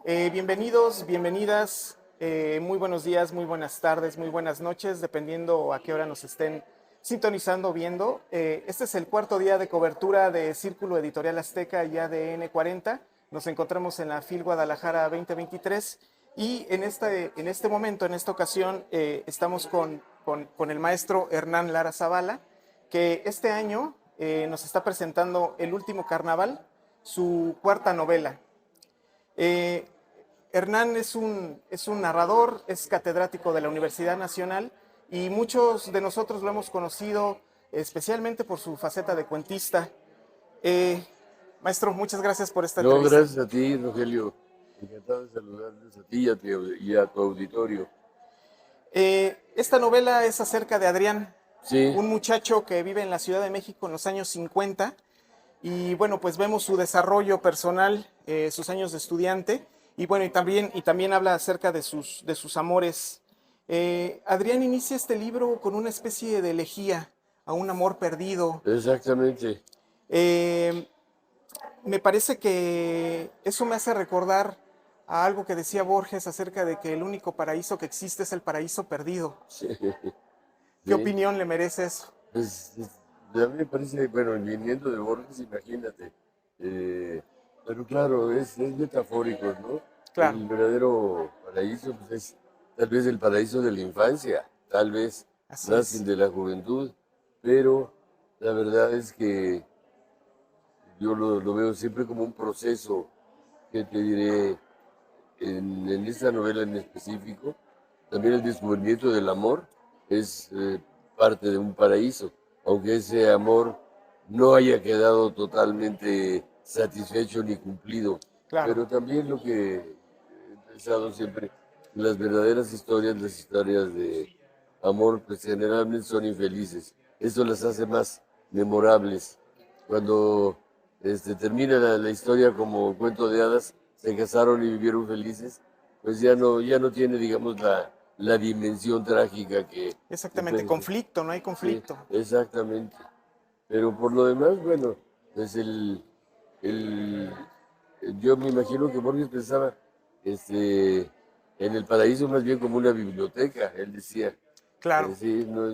Bienvenidos, bienvenidas, muy buenos días, muy buenas tardes, muy buenas noches, dependiendo a qué hora nos estén sintonizando o viendo. Este es el cuarto día de cobertura de Círculo Editorial Azteca y ADN 40. Nos encontramos en la FIL Guadalajara 2023 y en este momento, en esta ocasión, estamos con el maestro Hernán Lara Zavala, que este año nos está presentando El Último Carnaval, su cuarta novela. Eh, Hernán es un narrador, es catedrático de la Universidad Nacional y muchos de nosotros lo hemos conocido especialmente por su faceta de cuentista. Eh, Maestro, muchas gracias por esta No, entrevista. gracias a ti, Rogelio. Encantado de saludarles a ti y a tu auditorio. Esta novela es acerca de Adrián, Sí, un muchacho que vive en la Ciudad de México en los años 50 y bueno, pues vemos su desarrollo personal, sus años de estudiante y bueno, y también habla acerca de sus amores. Adrián inicia este libro con una especie de elegía a un amor perdido. exactamente. Eh, Me parece que eso me hace recordar a algo que decía Borges acerca de que el único paraíso que existe es el paraíso perdido. Sí, ¿Qué sí. opinión le merece eso? A mí me parece, bueno, viniendo de Borges, imagínate. Eh, pero claro, es metafórico, ¿no? Claro, El verdadero paraíso, pues es tal vez el paraíso de la infancia, tal vez así más que el es. de la juventud, pero la verdad es que yo lo veo siempre como un proceso que te diré en esta novela en específico, también el descubrimiento del amor es parte de un paraíso, aunque ese amor no haya quedado totalmente satisfecho ni cumplido. Claro, Pero también lo que he pensado siempre, las verdaderas historias, las historias de amor, pues generalmente son infelices. Eso las hace más memorables. Cuando termina la historia como cuento de hadas, se casaron y vivieron felices, pues ya no tiene, digamos, la dimensión trágica que exactamente, puede ser. conflicto, no hay Sí, conflicto. exactamente. Pero por lo demás, bueno, pues el, yo me imagino que Borges pensaba este, en el paraíso más bien como una biblioteca, él decía. Claro, Sí, no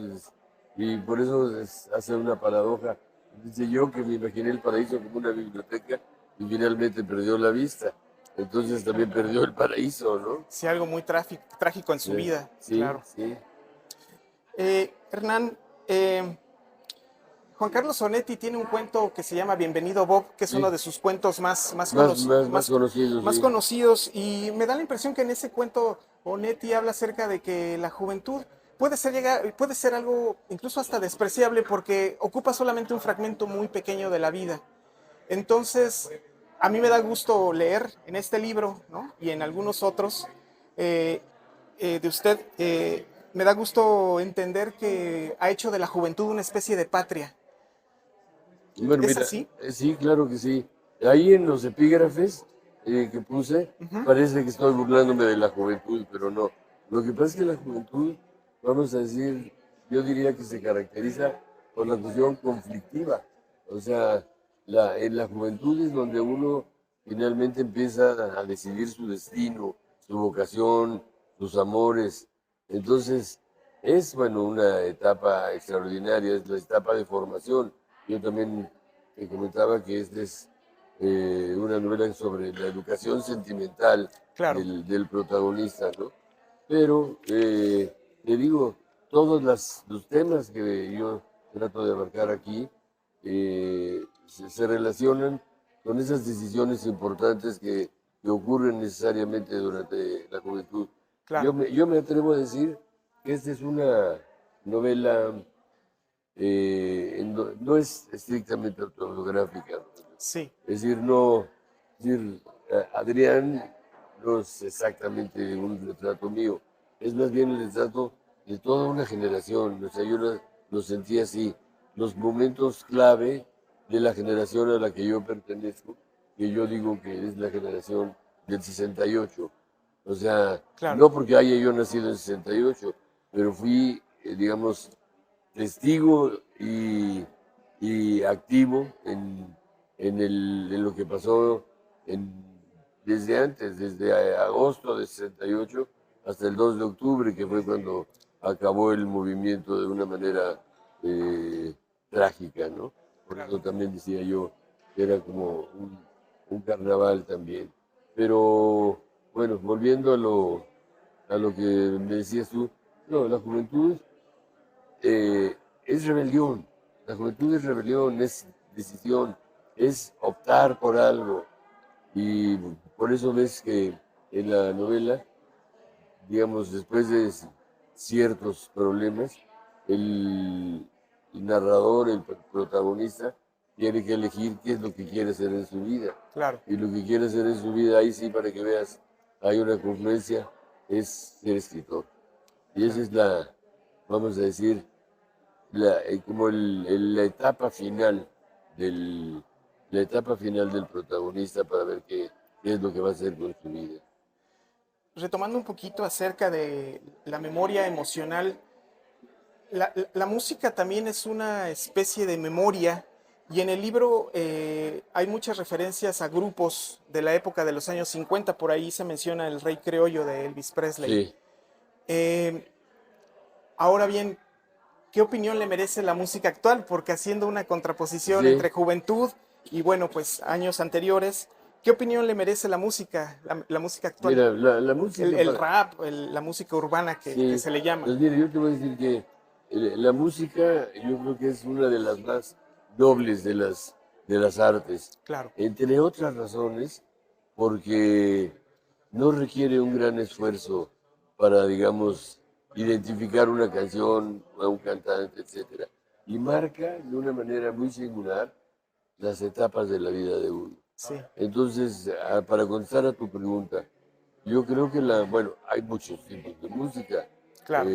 y por eso hace una paradoja. Dice yo que me imaginé el paraíso como una biblioteca y finalmente perdió la vista. Entonces también perdió el paraíso, ¿no? sí, algo muy trágico en su vida, Sí, claro. sí. Hernán, eh, Juan Carlos Onetti tiene un cuento que se llama Bienvenido Bob, que es uno Sí, de sus cuentos más más conocido, más sí. conocidos y me da la impresión que en ese cuento Onetti habla acerca de que la juventud puede ser algo incluso hasta despreciable porque ocupa solamente un fragmento muy pequeño de la vida. Entonces, a mí me da gusto leer en este libro, ¿no? Y en algunos otros eh, de usted, me da gusto entender que ha hecho de la juventud una especie de patria. Bueno, ¿Es mira, así? sí, claro que sí. Ahí en los epígrafes que puse, Ujú. parece que estoy burlándome de la juventud, pero no. Lo que pasa es que la juventud, vamos a decir, yo diría que se caracteriza por la cuestión conflictiva. O sea, en la juventud es donde uno finalmente empieza a decidir su destino, su vocación, sus amores. Entonces, es, bueno, una etapa extraordinaria, es la etapa de formación. Yo también te comentaba que esta es una novela sobre la educación sentimental Claro, del protagonista, ¿no? Pero, te digo, todos los temas que yo trato de abarcar aquí se relacionan con esas decisiones importantes que ocurren necesariamente durante la juventud. claro. Yo me atrevo a decir que esta es una novela no es estrictamente autobiográfica, ¿no? Sí, Es decir, no, es decir, Adrián no es exactamente un retrato mío, es más bien el retrato de toda una generación, o sea, lo sentí así, los momentos clave de la generación a la que yo pertenezco, que yo digo que es la generación del 68, o sea, claro. no porque haya yo nacido en 68, pero fui, digamos, testigo y activo en lo que pasó en desde antes, desde agosto de 68 hasta el 2 de octubre, que fue cuando acabó el movimiento de una manera eh, trágica, ¿no? Por eso también decía yo que era como un carnaval también. Pero bueno, volviendo a lo que me decías tú, no, la juventud es rebelión, la juventud es rebelión, es decisión, es optar por algo. Y por eso ves que en la novela, digamos, después de ciertos problemas, el, el narrador, el protagonista, tiene que elegir qué es lo que quiere hacer en su vida. Claro. Y lo que quiere hacer en su vida, ahí sí, para que veas, hay una confluencia, es ser escritor. Y esa es la, vamos a decir, como la etapa final del, la etapa final del protagonista para ver qué es lo que va a hacer con su vida. Retomando un poquito acerca de la memoria emocional, la música también es una especie de memoria y en el libro hay muchas referencias a grupos de la época de los años 50, por ahí se menciona el Rey Criollo de Elvis Presley. Sí, Eh, ahora bien, ¿qué opinión le merece la música actual? Porque haciendo una contraposición sí. entre juventud y bueno, pues años anteriores, ¿qué opinión le merece la música, la música actual? Mira, la música El para... rap, la música urbana que Sí, se le llama. pues mira, yo te voy a decir que la música yo creo que es una de las más nobles de las artes, Claro, entre otras razones, porque no requiere un gran esfuerzo para, digamos, identificar una canción, a un cantante, etcétera, y marca de una manera muy singular las etapas de la vida de uno. sí, Entonces, para contestar a tu pregunta, yo creo que bueno, hay muchos tipos de música, claro,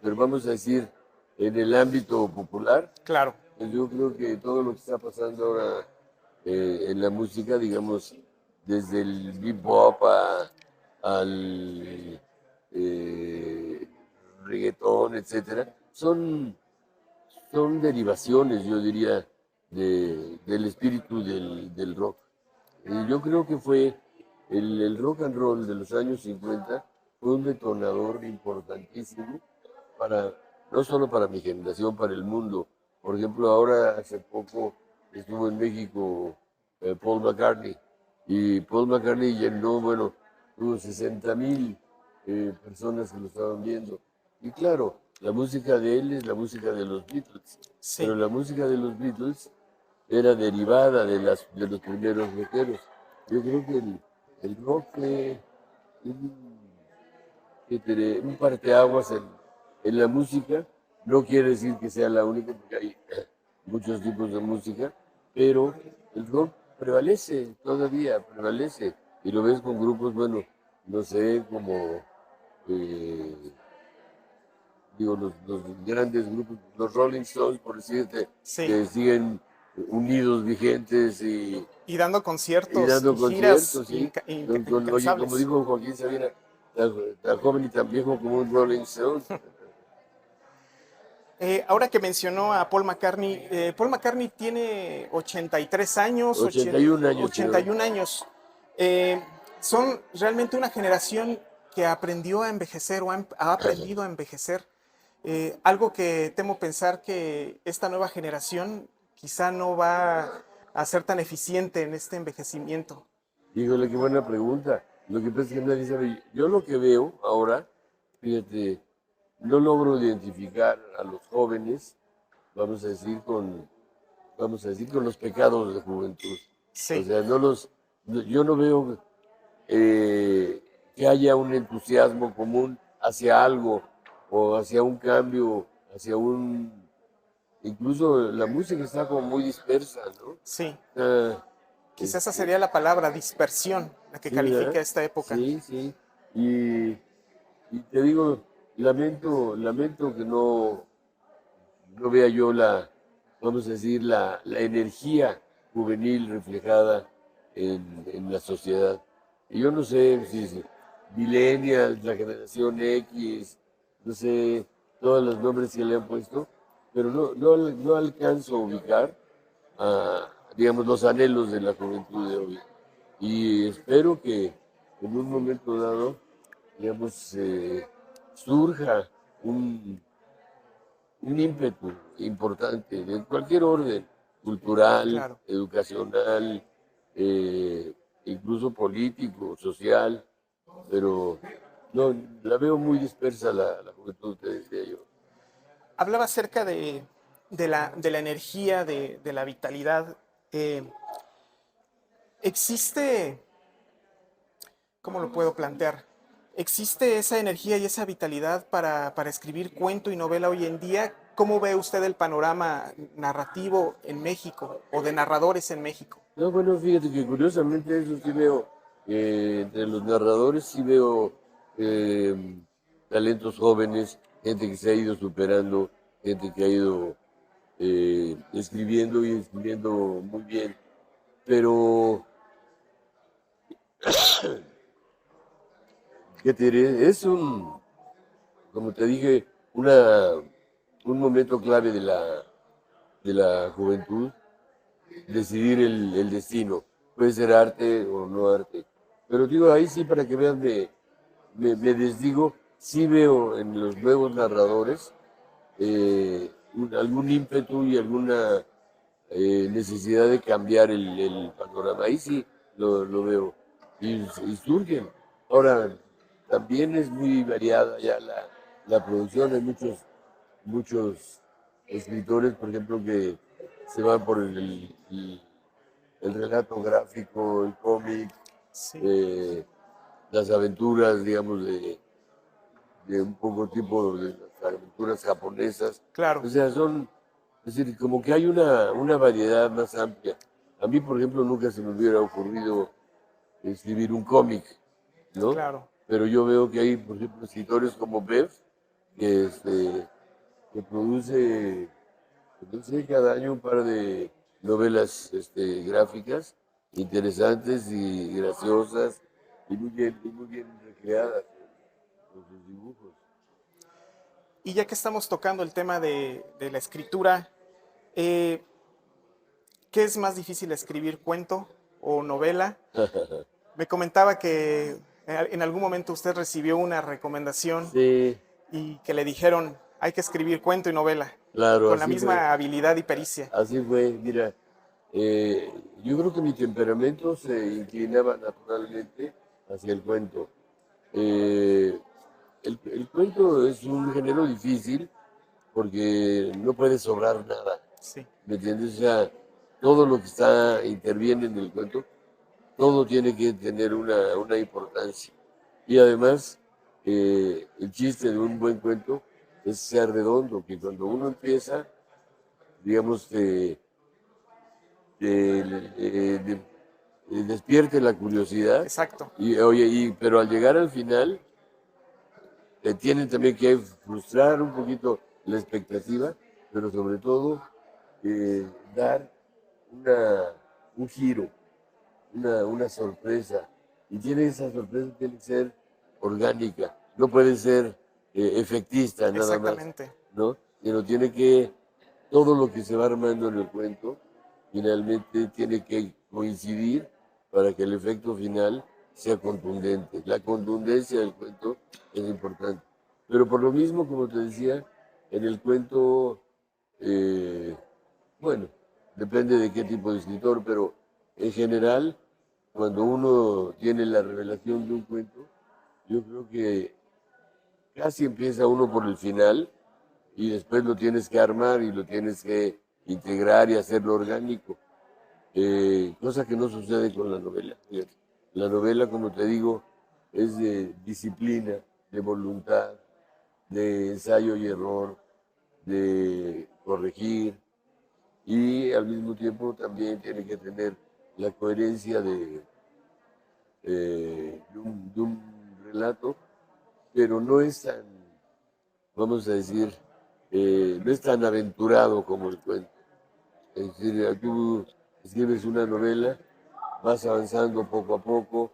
pero vamos a decir, en el ámbito popular, claro, pues yo creo que todo lo que está pasando ahora en la música, digamos, desde el bebop al reggaetón, etcétera, son derivaciones, yo diría, del espíritu del rock. Yo creo que fue el rock and roll de los años 50 fue un detonador importantísimo para, no solo para mi generación, para el mundo. Por ejemplo, ahora hace poco estuvo en México Paul McCartney y Paul McCartney llenó, bueno, tuvo 60,000 personas que lo estaban viendo. Y claro, la música de él es la música de los Beatles, sí. pero la música de los Beatles era derivada de los primeros rockeros. Yo creo que el rock fue un parteaguas en la música. No quiere decir que sea la única, porque hay muchos tipos de música, pero el rock prevalece, todavía prevalece. Y lo ves con grupos, bueno, no sé, como, eh, digo, los grandes grupos, los Rolling Stones, por decirte, Sí, que siguen unidos, vigentes y dando y conciertos y dando giras conciertos, ¿sí? Oye, como incansables. dijo Joaquín Sabina, tan joven y tan viejo como un Rolling Stone. Ahora que mencionó a Paul McCartney tiene 83 años, 81 años, creo. 81 años. Eh, son realmente una generación que aprendió a envejecer o ha aprendido a envejecer. Algo que temo pensar que esta nueva generación quizá no va a ser tan eficiente en este envejecimiento. Híjole, qué buena pregunta. Lo que pasa es que nadie sabe. Yo lo que veo ahora, fíjate, no logro identificar a los jóvenes, vamos a decir, con los pecados de juventud. O Sí, sea, yo no veo que haya un entusiasmo común hacia algo o hacia un cambio, incluso la música está como muy dispersa, ¿no? sí. Está, Quizás esa este, sería la palabra dispersión, la que sí, ¿verdad? califica esta época. Sí, sí. Y, y te digo, lamento que no vea yo vamos a decir, la energía juvenil reflejada en la sociedad. Y yo no sé si millennials, la generación X, no sé, todos los nombres que le han puesto, pero no alcanzo a ubicar, digamos, los anhelos de la juventud de hoy. y espero que en un momento dado, digamos, surja un, un ímpetu importante de cualquier orden, cultural, Claro. educacional, incluso político, social, pero no, la veo muy dispersa la juventud, te decía yo. Hablaba acerca de la energía, de la vitalidad. Eh, ¿Existe, cómo lo puedo plantear? ¿Existe esa energía y esa vitalidad para escribir cuento y novela hoy en día? ¿Cómo ve usted el panorama narrativo en México o de narradores en México? No, bueno, fíjate que curiosamente eso sí veo, entre los narradores sí veo talentos jóvenes, gente que se ha ido superando, gente que ha ido escribiendo y escribiendo muy bien, pero, ¿qué te diré? Es como te dije, un momento clave de la juventud, decidir el destino. Puede ser arte o no arte. Pero digo, ahí sí, para que vean, me desdigo, sí veo en los nuevos narradores algún ímpetu y alguna necesidad de cambiar el panorama. Ahí sí lo veo. Y surgen. Ahora, también es muy variada ya la producción. Hay muchos escritores, por ejemplo, que se van por el relato gráfico, el cómic, Sí, eh, las aventuras, digamos, de un poco tipo de las aventuras japonesas. O claro, sea, es decir, como que hay una variedad más amplia. A mí, por ejemplo, nunca se me hubiera ocurrido escribir un cómic, ¿no? claro. Pero yo veo que hay, por ejemplo, escritores como Bev, que, que produce cada año un par de novelas gráficas interesantes y graciosas y muy bien recreadas con sus dibujos. Y ya que estamos tocando el tema de la escritura, eh, ¿qué es más difícil escribir, cuento o novela? Me comentaba que en algún momento usted recibió una recomendación Sí, y que le dijeron hay que escribir cuento y novela claro, con la misma habilidad y pericia. así fue. Mira, eh, yo creo que mi temperamento se inclinaba naturalmente hacia el cuento. Eh, el cuento es un género difícil porque no puede sobrar nada, Sí, ¿me entiendes? O sea, todo lo que interviene en el cuento, todo tiene que tener una importancia. Y además, el chiste de un buen cuento es ser redondo, que cuando uno empieza, digamos, despierte la curiosidad, exacto, y, oye, pero al llegar al final, tienen también que frustrar un poquito la expectativa, pero sobre todo dar una, un giro, una sorpresa. Y esa sorpresa tiene que ser orgánica, no puede ser efectista nada más, exactamente. ¿no? Sino tiene que, todo lo que se va armando en el cuento, finalmente tiene que coincidir para que el efecto final sea contundente. La contundencia del cuento es importante. Pero por lo mismo, como te decía, en el cuento, eh, bueno, depende de qué tipo de escritor, pero en general, cuando uno tiene la revelación de un cuento, yo creo que casi empieza uno por el final y después lo tienes que armar y lo tienes que integrar y hacerlo orgánico, cosa que no sucede con la novela. Fíjate. La novela, como te digo, es de disciplina, de voluntad, de ensayo y error, de corregir, y al mismo tiempo también tiene que tener la coherencia de un relato, pero no es tan, vamos a decir, no es tan aventurado como el cuento. Es decir, tú escribes una novela, vas avanzando poco a poco,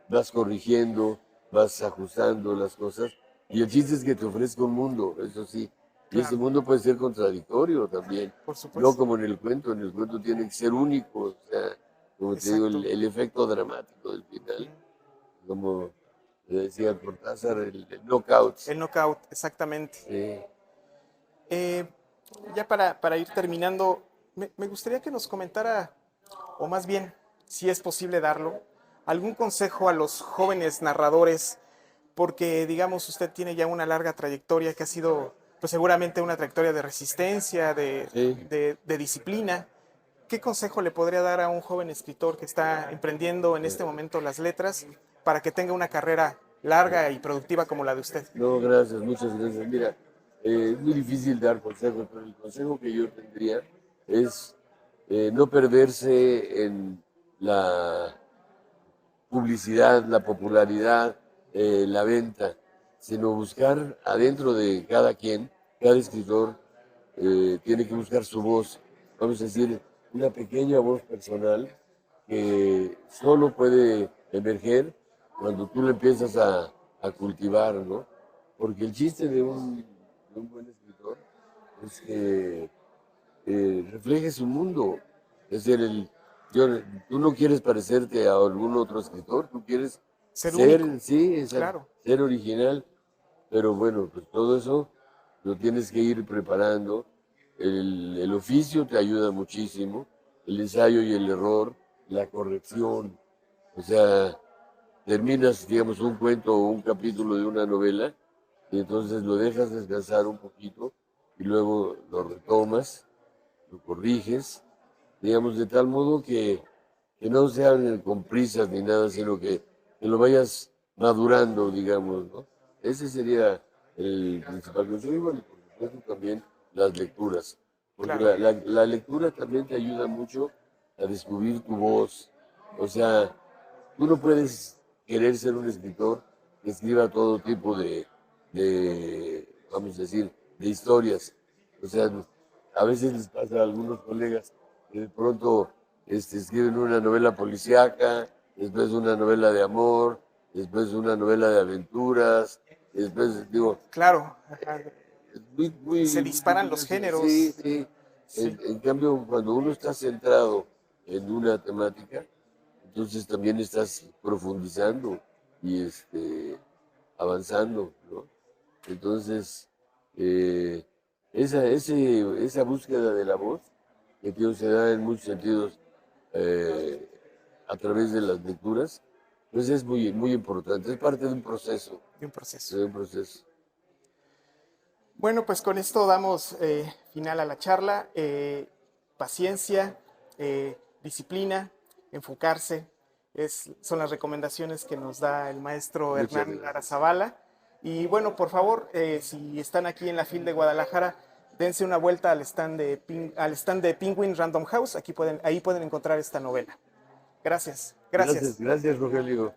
vas corrigiendo, vas ajustando las cosas, y el chiste es que te ofrezca un mundo, eso sí, y ese Claro, mundo puede ser contradictorio también, por no supuesto. como en el cuento tiene que ser único, o sea, como te digo, exacto. el efecto dramático del final, como le decía Cortázar, el knockout. El knockout, exactamente. Sí. Eh, ya para ir terminando, me gustaría que nos comentara, o más bien, si es posible darlo, algún consejo a los jóvenes narradores, porque digamos usted tiene ya una larga trayectoria que ha sido pues seguramente una trayectoria de resistencia, Sí. de disciplina. ¿Qué consejo le podría dar a un joven escritor que está emprendiendo en este momento las letras para que tenga una carrera larga y productiva como la de usted? No, gracias, muchas gracias. Mira, es muy difícil dar consejos, pero el consejo que yo tendría es no perderse en la publicidad, la popularidad, la venta, sino buscar adentro de cada quien, cada escritor tiene que buscar su voz, vamos a decir, una pequeña voz personal que solo puede emerger cuando tú lo empiezas a cultivar, ¿no? Porque el chiste de un buen escritor es que refleje su mundo. Es decir, tú no quieres parecerte a algún otro escritor, tú quieres Ser único, ser, sí, claro, ser original, pero bueno, pues todo eso lo tienes que ir preparando. El oficio te ayuda muchísimo, el ensayo y el error, la corrección. O sea, terminas, digamos, un cuento o un capítulo de una novela y entonces lo dejas descansar un poquito y luego lo retomas, lo corriges, digamos, de tal modo que no sean con prisas ni nada, sino que lo vayas madurando, digamos, ¿no? Ese sería el principal consejo. Y bueno, por supuesto también las lecturas, porque claro. la lectura también te ayuda mucho a descubrir tu voz. O sea, tú no puedes querer ser un escritor que escriba todo tipo vamos a decir, de historias. O sea, a veces les pasa a algunos colegas que de pronto escriben una novela policíaca, después una novela de amor, después una novela de aventuras, después, digo, Claro, ajá. es muy, Se muy, muy disparan los diverso. Sí, géneros. sí. Sí, En cambio, cuando uno está centrado en una temática, entonces también estás profundizando y avanzando, ¿no? Entonces, eh, esa búsqueda de la voz, que tío, se da en muchos sentidos eh, a través de las lecturas, pues es muy, muy importante, es parte de un proceso. de un proceso. Bueno, pues con esto damos final a la charla. Paciencia, disciplina, enfocarse, son las recomendaciones que nos da el maestro Muchas Hernán gracias. Arazabala. Y bueno, por favor, si están aquí en la FIL de Guadalajara, dense una vuelta al stand de Penguin Random House. Ahí pueden encontrar esta novela. Gracias, Gracias, gracias. gracias, Rogelio.